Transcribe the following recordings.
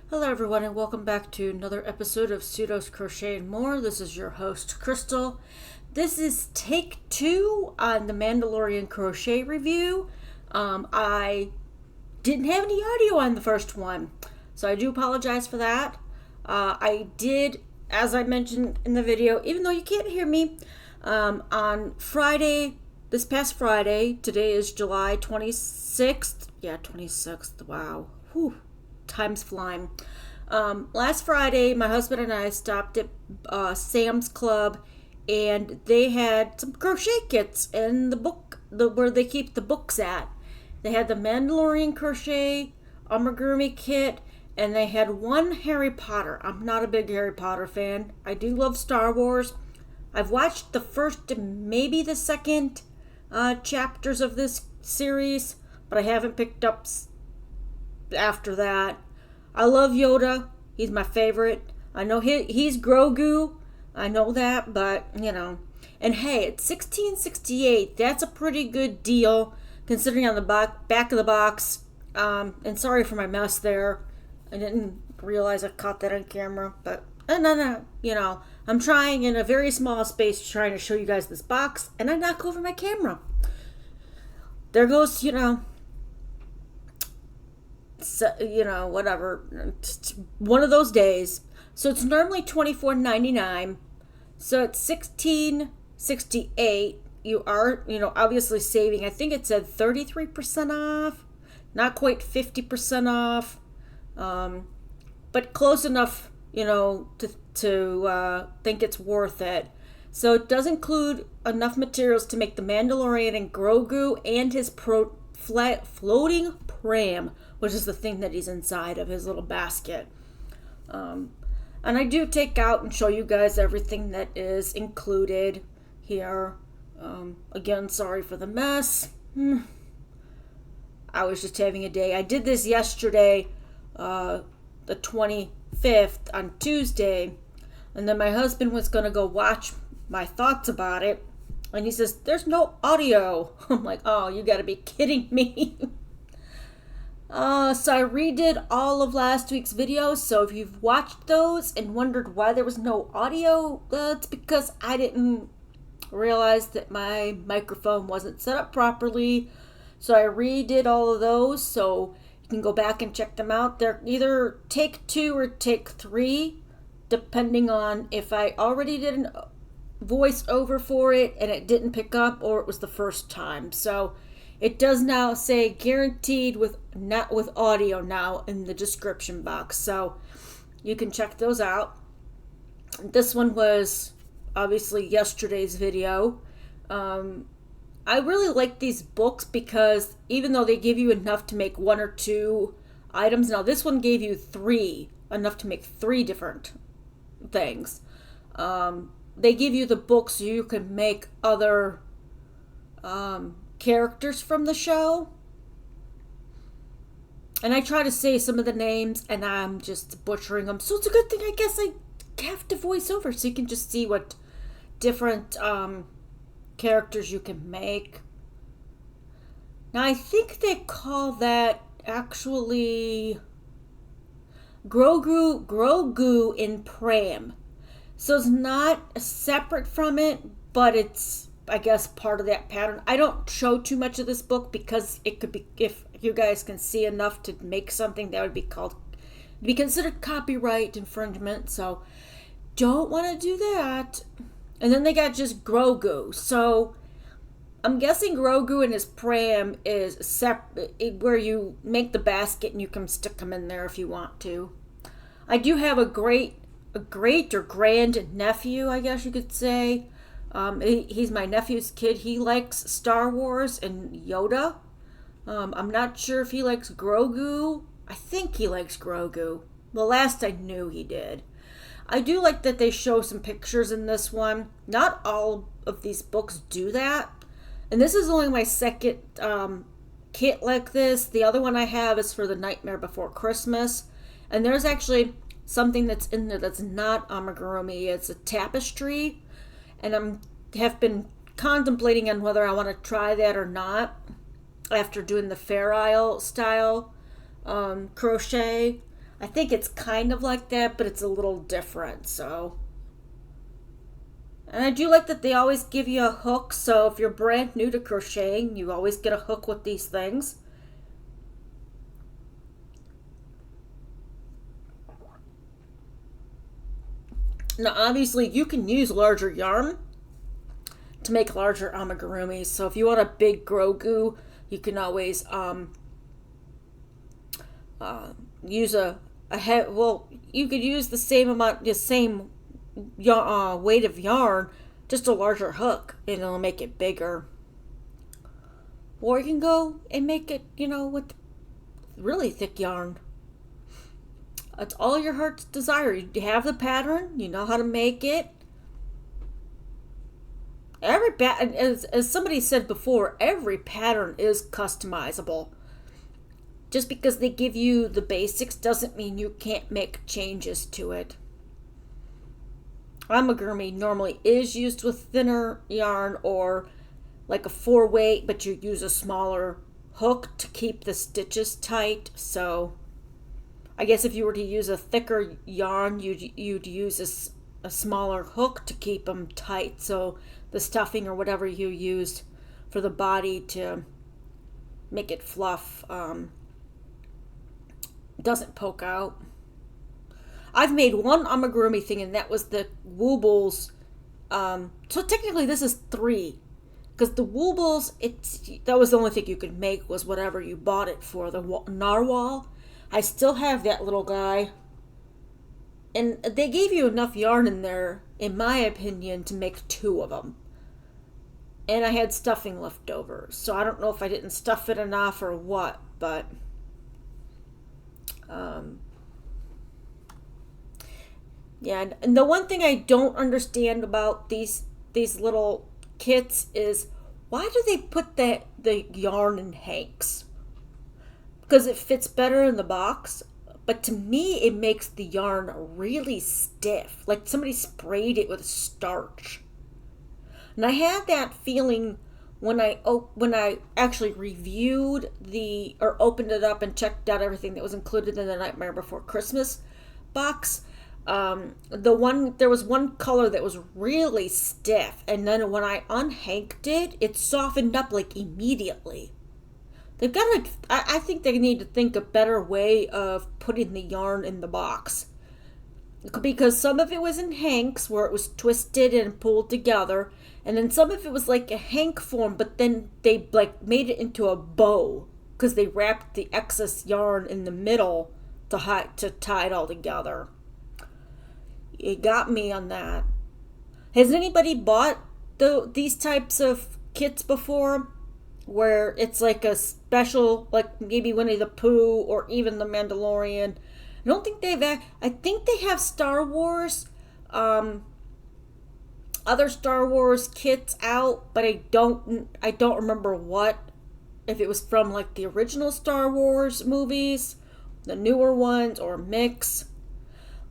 Hello everyone and welcome back to another episode of Pseudos Crochet and More. This is your host Crystal. This is take 2 on the Mandalorian crochet review. I didn't have any audio on the first one, so I do apologize for that. I did, as I mentioned in the video, even though you can't hear me, on Friday, this past Friday, today is July 26th. Yeah, 26th, wow. Whew. Time's flying. Last Friday, my husband and I stopped at Sam's Club, and they had some crochet kits in the book, where they keep the books at. They had the Mandalorian crochet amigurumi kit, and they had one Harry Potter. I'm not a big Harry Potter fan. I do love Star Wars. I've watched the first and maybe the second chapters of this series, but I haven't picked up after that. I love Yoda. He's my favorite. I know he's Grogu. I know that, but, you know. And hey, it's $16.68. That's a pretty good deal, considering on the back of the box. And sorry for my mess there. I didn't realize I caught that on camera, but no, you know. I'm trying in a very small space, trying to show you guys this box, and I knock over my camera. There goes, so, whatever, one of those days. So it's normally $24.99, so it's $16.68. You are, obviously saving. I think it said 33% off, not quite 50% off, but close enough, to think it's worth it. So it does include enough materials to make the Mandalorian and Grogu and his floating pram, which is the thing that he's inside of his little basket. And I do take out and show you guys everything that is included here. Again, sorry for the mess. I was just having a day. I did this yesterday, the 25th, on Tuesday, and then my husband was going to go watch my thoughts about it, and he says, "There's no audio." I'm like, oh, you gotta be kidding me. So I redid all of last week's videos, so if you've watched those and wondered why there was no audio, it's because I didn't realize that my microphone wasn't set up properly. So I redid all of those, so you can go back and check them out. They're either take 2 or take 3, depending on if I already did an voice over for it and it didn't pick up, or it was the first time. So it does now say guaranteed not with audio now in the description box, so you can check those out. This one was obviously yesterday's video. I really like these books because even though they give you enough to make 1 or 2 items, now this one gave you 3, enough to make 3 different things. They give you the book so you can make other characters from the show. And I try to say some of the names, and I'm just butchering them. So it's a good thing, I guess, I have to voice over so you can just see what different characters you can make. Now, I think they call that actually Grogu in Pram. So it's not separate from it, but it's, I guess, part of that pattern. I don't show too much of this book because it could be, if you guys can see enough to make something, that would be considered copyright infringement. So don't want to do that. And then they got just Grogu. So I'm guessing Grogu and his pram is separate, where you make the basket and you can stick them in there if you want to. I do have a great or grand nephew, I guess you could say. He's my nephew's kid. He likes Star Wars and Yoda. I'm not sure if he likes Grogu. I think he likes Grogu. The last I knew he did. I do like that they show some pictures in this one. Not all of these books do that. And this is only my second kit like this. The other one I have is for The Nightmare Before Christmas. And there's actually something that's in there that's not amigurumi. It's a tapestry, and have been contemplating on whether I want to try that or not after doing the Fair Isle style crochet. I think it's kind of like that, but it's a little different, so. And I do like that they always give you a hook, so if you're brand new to crocheting, you always get a hook with these things. Now, obviously, you can use larger yarn to make larger amigurumis. So if you want a big Grogu, you can always use well, you could use the same amount, the same weight of yarn, just a larger hook, and it'll make it bigger. Or you can go and make it, with really thick yarn. It's all your heart's desire. You have the pattern, you know how to make it. As somebody said before, every pattern is customizable. Just because they give you the basics doesn't mean you can't make changes to it. Amigurumi normally is used with thinner yarn or like a 4-weight, but you use a smaller hook to keep the stitches tight. So I guess if you were to use a thicker yarn, you'd use a smaller hook to keep them tight, so the stuffing or whatever you used for the body to make it fluff doesn't poke out. I've made one amigurumi thing, and that was the Woobles. So technically this is 3, because the Woobles, that was the only thing you could make was whatever you bought it for. The narwhal, I still have that little guy. And they gave you enough yarn in there, in my opinion, to make 2 of them. And I had stuffing left over. So I don't know if I didn't stuff it enough or what, but yeah. And the one thing I don't understand about these little kits is, why do they put the yarn in hanks? Because it fits better in the box. But to me, it makes the yarn really stiff, like somebody sprayed it with starch. And I had that feeling when I actually reviewed or opened it up and checked out everything that was included in the Nightmare Before Christmas box. There was one color that was really stiff, and then when I unhanked it, it softened up like immediately. They've got I think they need to think a better way of putting the yarn in the box. Because some of it was in hanks where it was twisted and pulled together, and then some of it was like a hank form, but then they made it into a bow because they wrapped the excess yarn in the middle to tie it all together. It got me on that. Has anybody bought these types of kits before? Where it's like a special, like maybe Winnie the Pooh or even the Mandalorian. I don't think I think they have Star Wars, other Star Wars kits out, but I don't remember if it was from like the original Star Wars movies, the newer ones, or mix.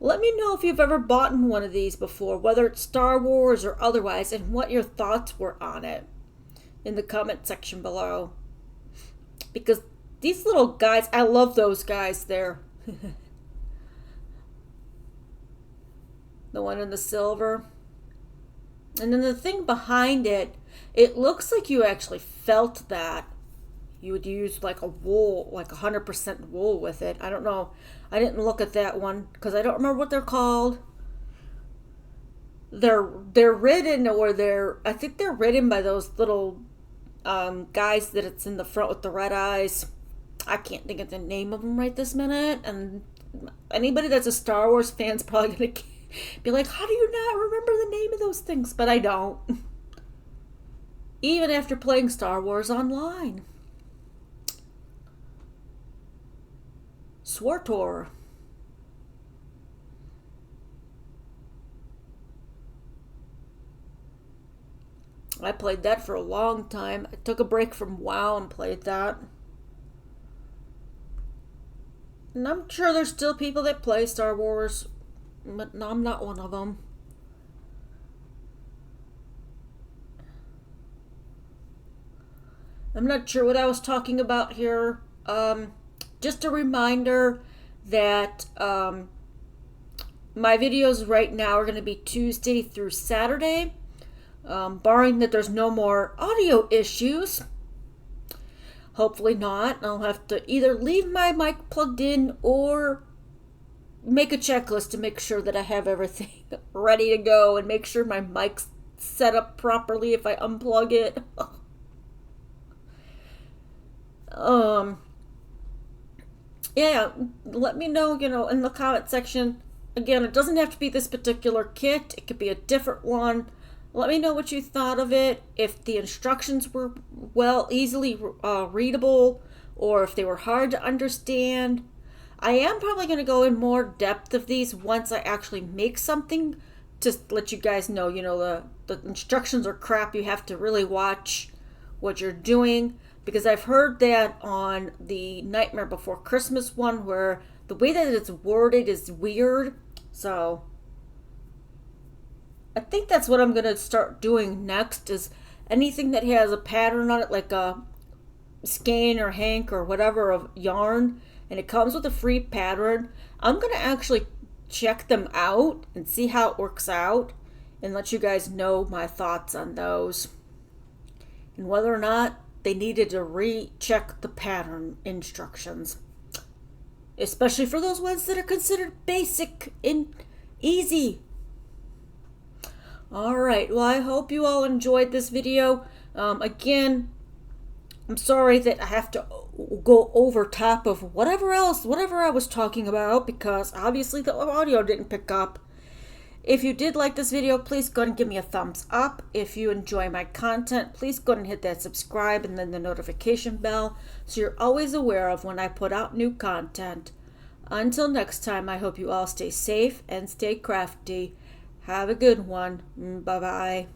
Let me know if you've ever bought one of these before, whether it's Star Wars or otherwise, and what your thoughts were on it in the comment section below. Because these little guys, I love those guys there. The one in the silver. And then the thing behind it, it looks like you actually felt that. You would use like a wool, like 100% wool with it. I don't know. I didn't look at that one because I don't remember what they're called. They're ridden, or I think they're ridden by those little guys that it's in the front with the red eyes. I can't think of the name of them right this minute, and anybody that's a Star Wars fan is probably gonna be like, how do you not remember the name of those things? But I don't, even after playing Star Wars online. Swartor. I played that for a long time. I took a break from WoW and played that. And I'm sure there's still people that play Star Wars, but I'm not one of them. I'm not sure what I was talking about here. Just a reminder that my videos right now are going to be Tuesday through Saturday, barring that there's no more audio issues. Hopefully not. I'll have to either leave my mic plugged in or make a checklist to make sure that I have everything ready to go and make sure my mic's set up properly if I unplug it. Yeah, let me know, in the comment section. Again, it doesn't have to be this particular kit. It could be a different one. Let me know what you thought of it, if the instructions were easily readable, or if they were hard to understand. I am probably going to go in more depth of these once I actually make something, to let you guys know, the instructions are crap. You have to really watch what you're doing, because I've heard that on the Nightmare Before Christmas one, where the way that it's worded is weird. So I think that's what I'm going to start doing next, is anything that has a pattern on it, like a skein or hank or whatever of yarn, and it comes with a free pattern, I'm going to actually check them out and see how it works out and let you guys know my thoughts on those and whether or not they needed to recheck the pattern instructions, especially for those ones that are considered basic and easy. Alright, well, I hope you all enjoyed this video. Again, I'm sorry that I have to go over top of whatever I was talking about, because obviously the audio didn't pick up. If you did like this video, please go ahead and give me a thumbs up. If you enjoy my content, please go ahead and hit that subscribe and then the notification bell, so you're always aware of when I put out new content. Until next time, I hope you all stay safe and stay crafty. Have a good one. Bye-bye.